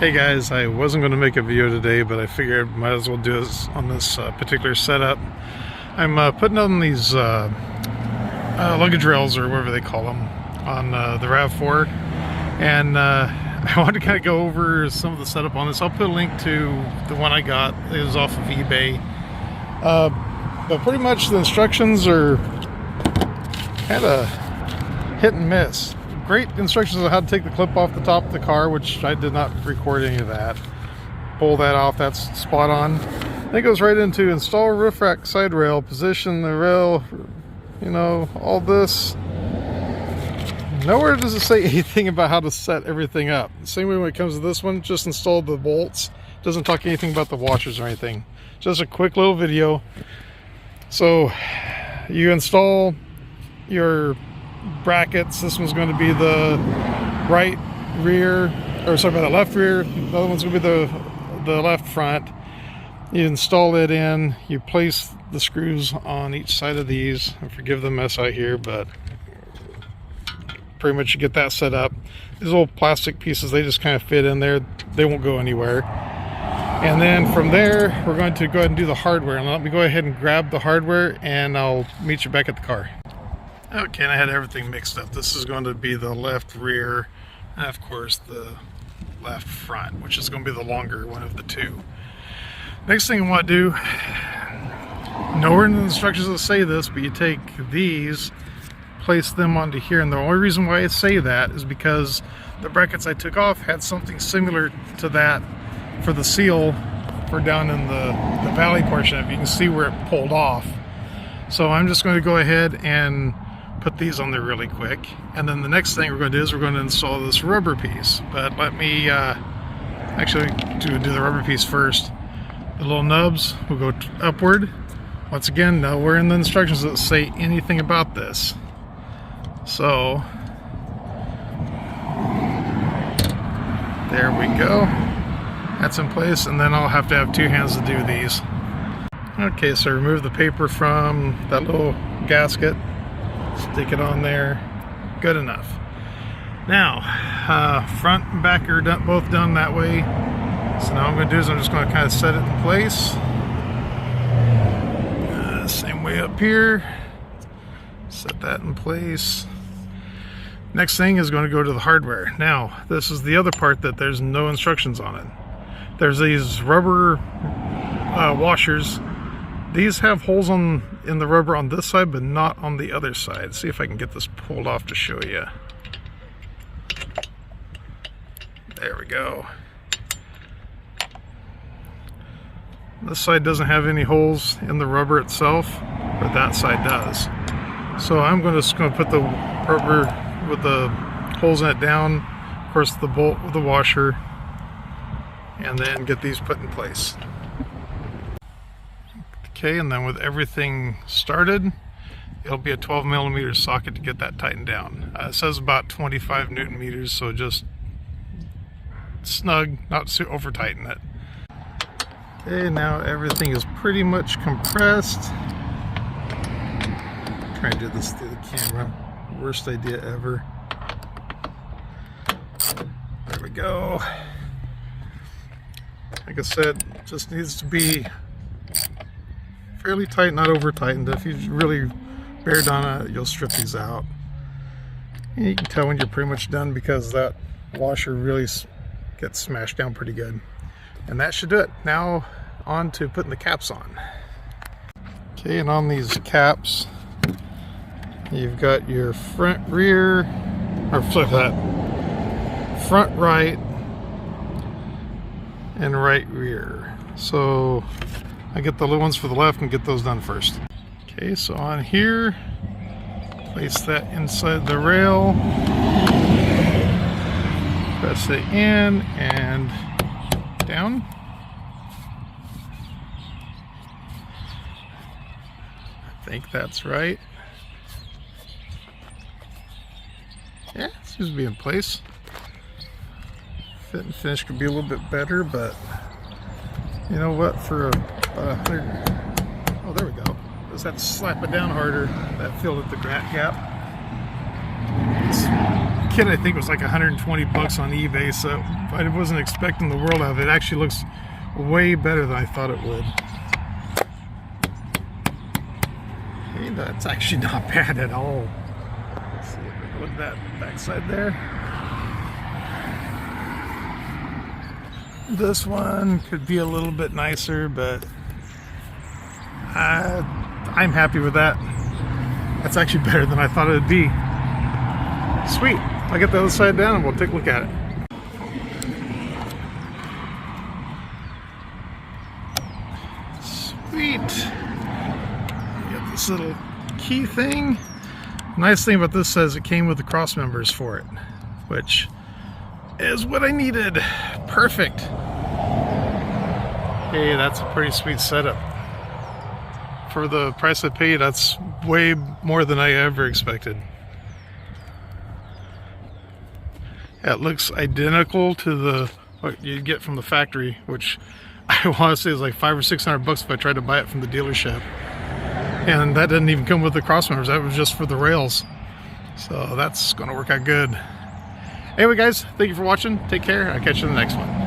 Hey guys, I wasn't going to make a video today, but I figured I might as well do this on this particular setup. I'm putting on these luggage rails, or whatever they call them, on the Rav4, and I wanted to kind of go over some of the setup on this. I'll put a link to the one I got. It was off of eBay, but pretty much the instructions are kind of hit and miss. Great instructions on how to take the clip off the top of the car, which I did not record any of that. Pull that off, that's spot on. Then it goes right into install roof rack side rail, position the rail, you know, all this. Nowhere does it say anything about how to set everything up. Same way when it comes to this one, just install the bolts. Doesn't talk anything about the washers or anything. Just a quick little video. So you install your brackets. This one's going to be the right rear, or sorry, the left rear. The other one's going to be the left front. You install it in, you place the screws on each side of these. I forgive the mess out here, but pretty much you get that set up. These little plastic pieces, they just kind of fit in there. They won't go anywhere. And then from there, we're going to go ahead and do the hardware. And let me go ahead and grab the hardware, and I'll meet you back at the car. Okay, and I had everything mixed up. This is going to be the left rear, and of course the left front, which is going to be the longer one of the two. Next thing you want to do, nowhere in the instructions will say this, but you take these, place them onto here, and the only reason why I say that is because the brackets I took off had something similar to that for the seal for down in the valley portion. If you can see where it pulled off. So I'm just going to go ahead and put these on there really quick, and then the next thing we're going to do is we're going to install this rubber piece. But let me actually do the rubber piece first. The little nubs will go upward. Once again, nowhere in the instructions that say anything about this. So there we go. That's in place, and then I'll have to have two hands to do these. Okay, so remove the paper from that little gasket. Stick it on there. Good enough. Now, front and back are both done that way. So now what I'm going to do is I'm just going to kind of set it in place. Same way up here. Set that in place. Next thing is going to go to the hardware. Now, this is the other part that there's no instructions on it. There's these rubber washers. These have holes in the rubber on this side, but not on the other side. See if I can get this pulled off to show you. There we go. This side doesn't have any holes in the rubber itself, but that side does. So I'm just going to put the rubber with the holes in it down, of course the bolt with the washer, and then get these put in place. Okay, and then with everything started, it'll be a 12mm socket to get that tightened down. It says about 25 Newton meters, so just snug, not over tighten it. Okay, now everything is pretty much compressed. Try and do this through the camera. Worst idea ever. There we go. Like I said, it just needs to be fairly tight, not over tightened. If you really bear down it, you'll strip these out. And you can tell when you're pretty much done because that washer really gets smashed down pretty good. And that should do it. Now on to putting the caps on. Okay, and on these caps, you've got your front rear, or flip that, front right and right rear. So I get the little ones for the left and get those done first. Okay, so on here, place that inside the rail, press it in and down. I think that's right. Yeah, it seems to be in place. Fit and finish could be a little bit better, but you know what, for oh, there we go. Just have to slap it down harder. That filled at the gap. It's kit, I think, was like 120 bucks on eBay, so I wasn't expecting the world out of it. It actually looks way better than I thought it would. Hey, that's actually not bad at all. Let's see if we can put that backside there. This one could be a little bit nicer, but I'm happy with that. That's actually better than I thought it would be. Sweet. I'll get the other side down and we'll take a look at it. Sweet. Got this little key thing. Nice thing about this says it came with the cross members for it, which is what I needed. Perfect. Hey, that's a pretty sweet setup. For the price I paid, that's way more than I ever expected. Yeah, it looks identical to what you get from the factory, which I want to say is like $500 or $600 if I tried to buy it from the dealership. And that didn't even come with the cross members. That was just for the rails. So that's going to work out good. Anyway, guys, thank you for watching. Take care. I'll catch you in the next one.